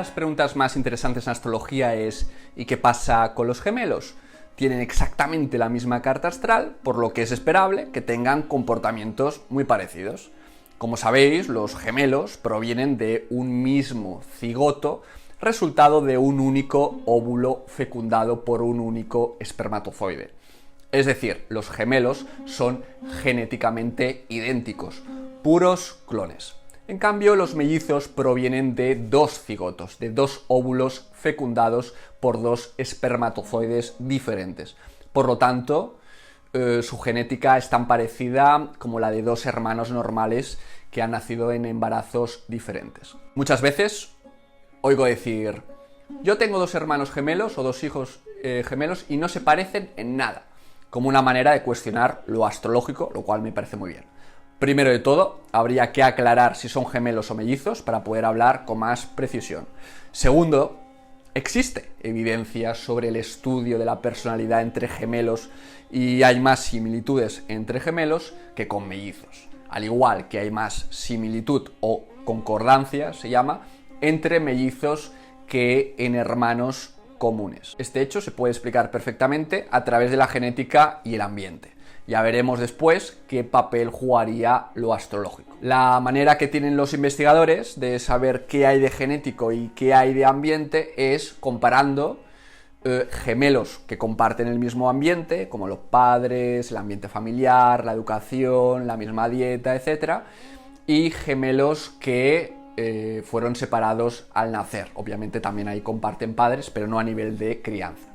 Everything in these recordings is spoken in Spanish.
las preguntas más interesantes en astrología es ¿y qué pasa con los gemelos? Tienen exactamente la misma carta astral, por lo que es esperable que tengan comportamientos muy parecidos. Como sabéis, los gemelos provienen de un mismo cigoto, resultado de un único óvulo fecundado por un único espermatozoide. Es decir, los gemelos son genéticamente idénticos, puros clones. En cambio, los mellizos provienen de dos cigotos, de dos óvulos fecundados por dos espermatozoides diferentes. Por lo tanto, su genética es tan parecida como la de dos hermanos normales que han nacido en embarazos diferentes. Muchas veces oigo decir, yo tengo dos hermanos gemelos o dos hijos gemelos y no se parecen en nada, como una manera de cuestionar lo astrológico, lo cual me parece muy bien. Primero de todo, habría que aclarar si son gemelos o mellizos para poder hablar con más precisión. Segundo, existe evidencia sobre el estudio de la personalidad entre gemelos y hay más similitudes entre gemelos que con mellizos. Al igual que hay más similitud o concordancia, se llama, entre mellizos que en hermanos comunes. Este hecho se puede explicar perfectamente a través de la genética y el ambiente. Ya veremos después qué papel jugaría lo astrológico. La manera que tienen los investigadores de saber qué hay de genético y qué hay de ambiente es comparando gemelos que comparten el mismo ambiente, como los padres, el ambiente familiar, la educación, la misma dieta, etc. Y gemelos que fueron separados al nacer. Obviamente también ahí comparten padres, pero no a nivel de crianza.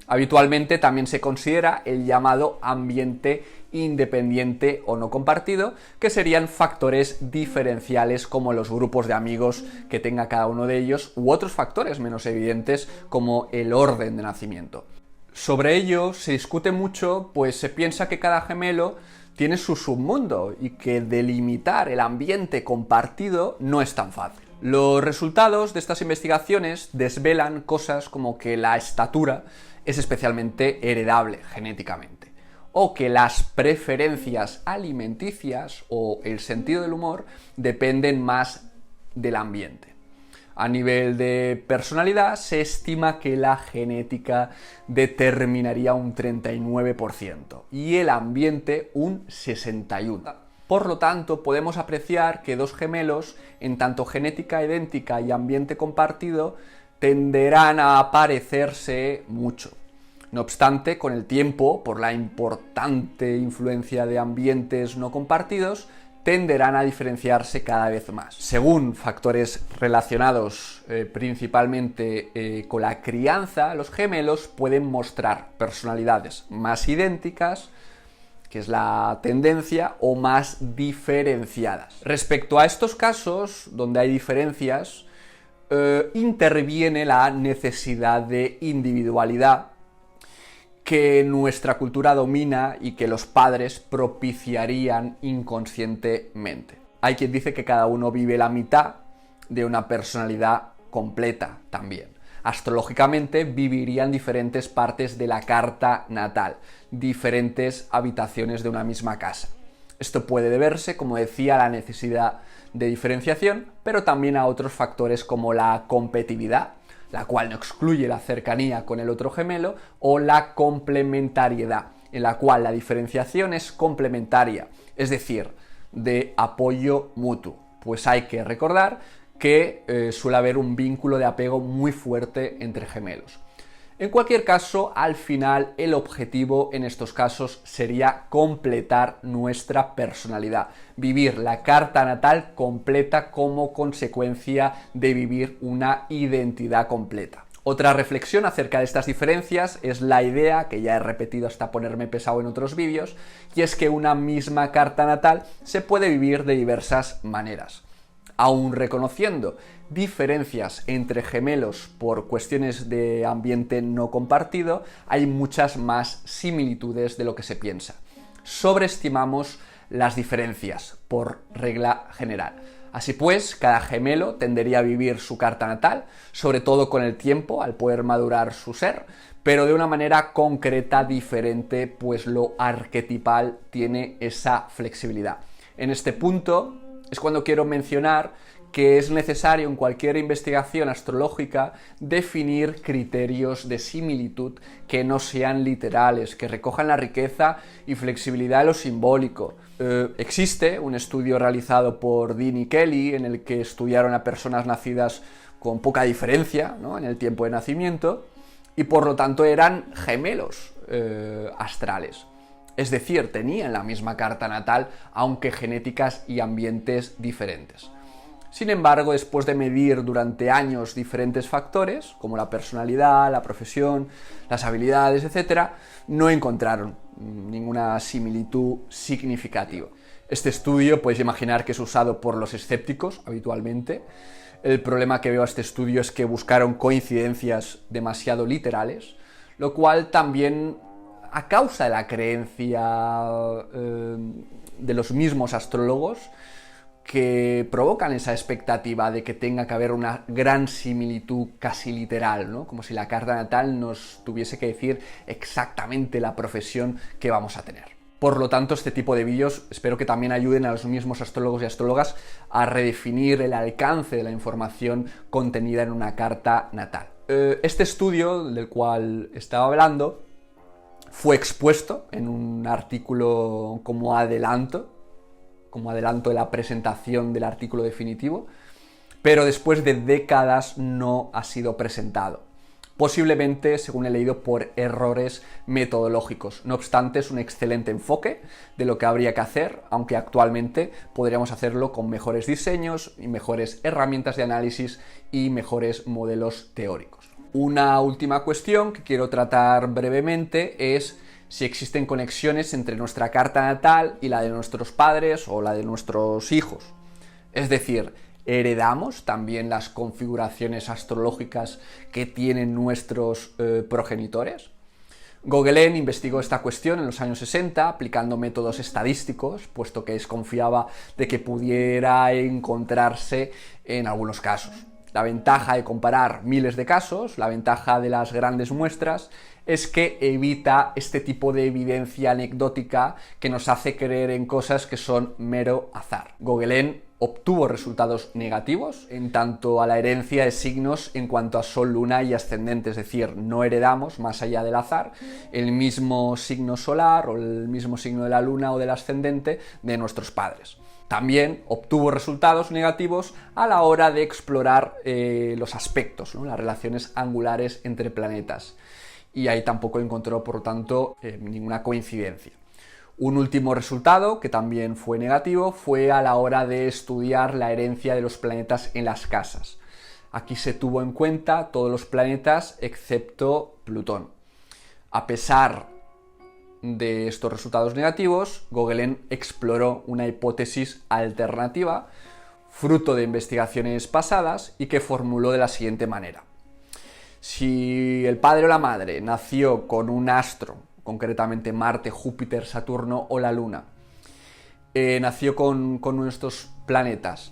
Habitualmente también se considera el llamado ambiente independiente o no compartido, que serían factores diferenciales como los grupos de amigos que tenga cada uno de ellos u otros factores menos evidentes como el orden de nacimiento. Sobre ello se discute mucho, pues se piensa que cada gemelo tiene su submundo y que delimitar el ambiente compartido no es tan fácil. Los resultados de estas investigaciones desvelan cosas como que la estatura es especialmente heredable genéticamente, o que las preferencias alimenticias o el sentido del humor dependen más del ambiente. A nivel de personalidad se estima que la genética determinaría un 39% y el ambiente un 61%. Por lo tanto, podemos apreciar que dos gemelos, en tanto genética idéntica y ambiente compartido, tenderán a parecerse mucho. No obstante, con el tiempo, por la importante influencia de ambientes no compartidos, tenderán a diferenciarse cada vez más. Según factores relacionados principalmente con la crianza, los gemelos pueden mostrar personalidades más idénticas, que es la tendencia, o más diferenciadas. Respecto a estos casos, donde hay diferencias, interviene la necesidad de individualidad que nuestra cultura domina y que los padres propiciarían inconscientemente. Hay quien dice que cada uno vive la mitad de una personalidad completa también. Astrológicamente vivirían diferentes partes de la carta natal, diferentes habitaciones de una misma casa. Esto puede deberse, como decía, a la necesidad de diferenciación, pero también a otros factores como la competitividad, la cual no excluye la cercanía con el otro gemelo, o la complementariedad, en la cual la diferenciación es complementaria, es decir, de apoyo mutuo. Pues hay que recordar que suele haber un vínculo de apego muy fuerte entre gemelos. En cualquier caso, al final el objetivo en estos casos sería completar nuestra personalidad, vivir la carta natal completa como consecuencia de vivir una identidad completa. Otra reflexión acerca de estas diferencias es la idea, que ya he repetido hasta ponerme pesado en otros vídeos, y es que una misma carta natal se puede vivir de diversas maneras. Aun reconociendo diferencias entre gemelos por cuestiones de ambiente no compartido, hay muchas más similitudes de lo que se piensa. Sobreestimamos las diferencias, por regla general. Así pues, cada gemelo tendería a vivir su carta natal, sobre todo con el tiempo, al poder madurar su ser, pero de una manera concreta diferente, pues lo arquetipal tiene esa flexibilidad. En este punto es cuando quiero mencionar que es necesario en cualquier investigación astrológica definir criterios de similitud que no sean literales, que recojan la riqueza y flexibilidad de lo simbólico. Existe un estudio realizado por Dean y Kelly en el que estudiaron a personas nacidas con poca diferencia, ¿no?, en el tiempo de nacimiento, y por lo tanto eran gemelos astrales. Es decir, tenían la misma carta natal, aunque genéticas y ambientes diferentes. Sin embargo, después de medir durante años diferentes factores, como la personalidad, la profesión, las habilidades, etc., no encontraron ninguna similitud significativa. Este estudio podéis imaginar que es usado por los escépticos habitualmente. El problema que veo a este estudio es que buscaron coincidencias demasiado literales, lo cual también, a causa de la creencia de los mismos astrólogos, que provocan esa expectativa de que tenga que haber una gran similitud casi literal, ¿no?, como si la carta natal nos tuviese que decir exactamente la profesión que vamos a tener. Por lo tanto, este tipo de vídeos espero que también ayuden a los mismos astrólogos y astrólogas a redefinir el alcance de la información contenida en una carta natal. Este estudio del cual estaba hablando fue expuesto en un artículo como adelanto de la presentación del artículo definitivo, pero después de décadas no ha sido presentado. Posiblemente, según he leído, por errores metodológicos. No obstante, es un excelente enfoque de lo que habría que hacer, aunque actualmente podríamos hacerlo con mejores diseños y mejores herramientas de análisis y mejores modelos teóricos. Una última cuestión que quiero tratar brevemente es si existen conexiones entre nuestra carta natal y la de nuestros padres o la de nuestros hijos. Es decir, ¿heredamos también las configuraciones astrológicas que tienen nuestros progenitores? Gogolin investigó esta cuestión en los años 60 aplicando métodos estadísticos, puesto que desconfiaba de que pudiera encontrarse en algunos casos. La ventaja de comparar miles de casos, la ventaja de las grandes muestras, es que evita este tipo de evidencia anecdótica que nos hace creer en cosas que son mero azar. Gogolin obtuvo resultados negativos en tanto a la herencia de signos en cuanto a Sol, Luna y Ascendente, es decir, no heredamos, más allá del azar, el mismo signo solar o el mismo signo de la Luna o del Ascendente de nuestros padres. También obtuvo resultados negativos a la hora de explorar los aspectos, ¿no?, las relaciones angulares entre planetas. Y ahí tampoco encontró, por lo tanto, ninguna coincidencia. Un último resultado, que también fue negativo, fue a la hora de estudiar la herencia de los planetas en las casas. Aquí se tuvo en cuenta todos los planetas excepto Plutón. A pesar de estos resultados negativos, Gogolin exploró una hipótesis alternativa, fruto de investigaciones pasadas, y que formuló de la siguiente manera. Si el padre o la madre nació con un astro, concretamente Marte, Júpiter, Saturno o la Luna, nació con nuestros planetas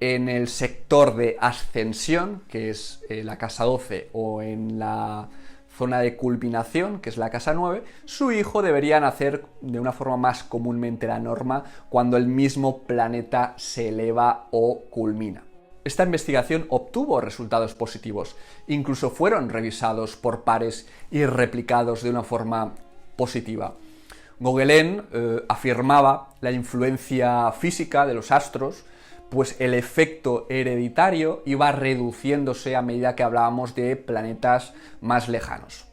en el sector de ascensión, que es la casa 12, o en la zona de culminación, que es la casa 9, su hijo debería nacer de una forma más comúnmente la norma cuando el mismo planeta se eleva o culmina. Esta investigación obtuvo resultados positivos, incluso fueron revisados por pares y replicados de una forma positiva. Gogolin afirmaba la influencia física de los astros, pues el efecto hereditario iba reduciéndose a medida que hablábamos de planetas más lejanos.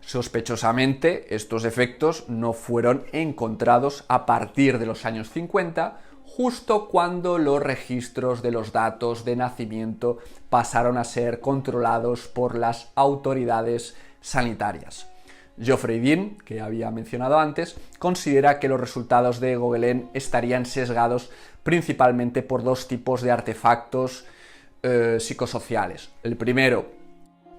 Sospechosamente, estos efectos no fueron encontrados a partir de los años 50, justo cuando los registros de los datos de nacimiento pasaron a ser controlados por las autoridades sanitarias. Geoffrey Dean, que había mencionado antes, considera que los resultados de Gogolin estarían sesgados principalmente por dos tipos de artefactos psicosociales. El primero,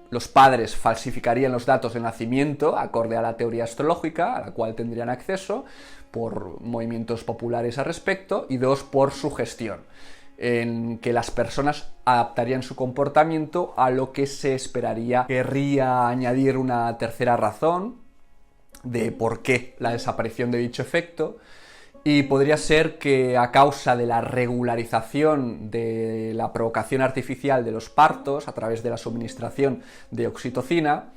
los padres falsificarían los datos de nacimiento acorde a la teoría astrológica, a la cual tendrían acceso por movimientos populares al respecto, y dos, por sugestión, en que las personas adaptarían su comportamiento a lo que se esperaría. Querría añadir una tercera razón de por qué la desaparición de dicho efecto, Y podría ser que a causa de la regularización de la provocación artificial de los partos a través de la suministración de oxitocina,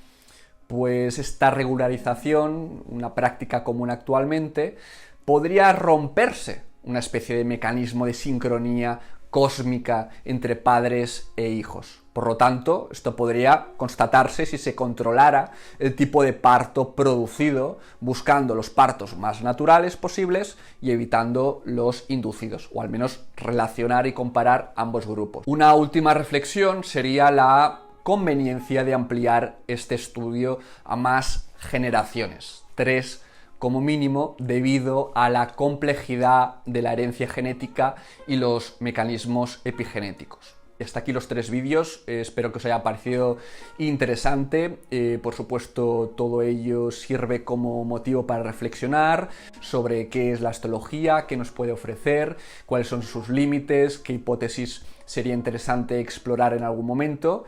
pues esta regularización, una práctica común actualmente, podría romperse una especie de mecanismo de sincronía cósmica entre padres e hijos. Por lo tanto, esto podría constatarse si se controlara el tipo de parto producido, buscando los partos más naturales posibles y evitando los inducidos, o al menos relacionar y comparar ambos grupos. Una última reflexión sería la conveniencia de ampliar este estudio a más generaciones, 3 como mínimo, debido a la complejidad de la herencia genética y los mecanismos epigenéticos. Hasta aquí los 3 vídeos, espero que os haya parecido interesante. Por supuesto, todo ello sirve como motivo para reflexionar sobre qué es la astrología, qué nos puede ofrecer, cuáles son sus límites, qué hipótesis sería interesante explorar en algún momento.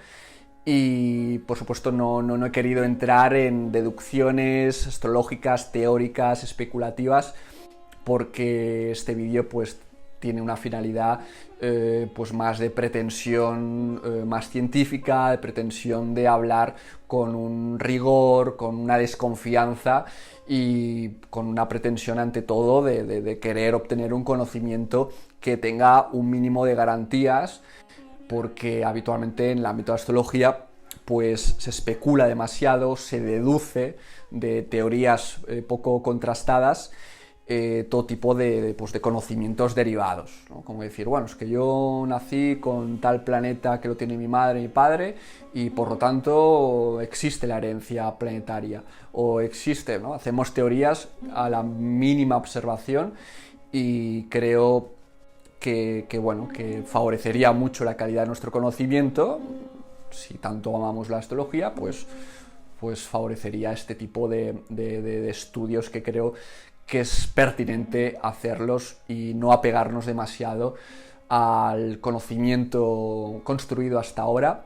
Y por supuesto no he querido entrar en deducciones astrológicas, teóricas, especulativas, porque este vídeo pues tiene una finalidad pues más de pretensión más científica, de pretensión de hablar con un rigor, con una desconfianza y con una pretensión ante todo de querer obtener un conocimiento que tenga un mínimo de garantías, porque habitualmente en el ámbito de la astrología pues se especula demasiado, se deduce de teorías poco contrastadas todo tipo de conocimientos derivados, ¿no? Como decir, bueno, es que yo nací con tal planeta que lo tiene mi madre y mi padre y por lo tanto existe la herencia planetaria, o existe, ¿no? Hacemos teorías a la mínima observación y creo que favorecería mucho la calidad de nuestro conocimiento. Si tanto amamos la astrología, pues favorecería este tipo de estudios, que creo que es pertinente hacerlos y no apegarnos demasiado al conocimiento construido hasta ahora,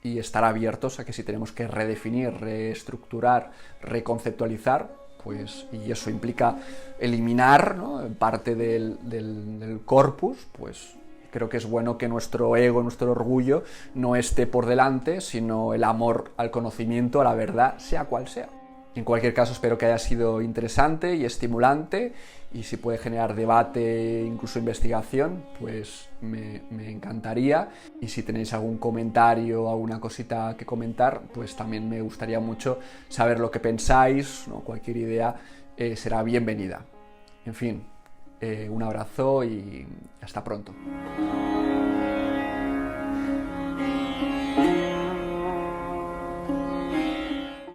y estar abiertos a que si tenemos que redefinir, reestructurar, reconceptualizar, pues, y eso implica eliminar, ¿no?, parte del corpus, pues creo que es bueno que nuestro ego, nuestro orgullo no esté por delante, sino el amor al conocimiento, a la verdad, sea cual sea. En cualquier caso, espero que haya sido interesante y estimulante, y si puede generar debate, incluso investigación, pues me encantaría. Y si tenéis algún comentario, alguna cosita que comentar, pues también me gustaría mucho saber lo que pensáis, ¿no? Cualquier idea será bienvenida. En fin, un abrazo y hasta pronto.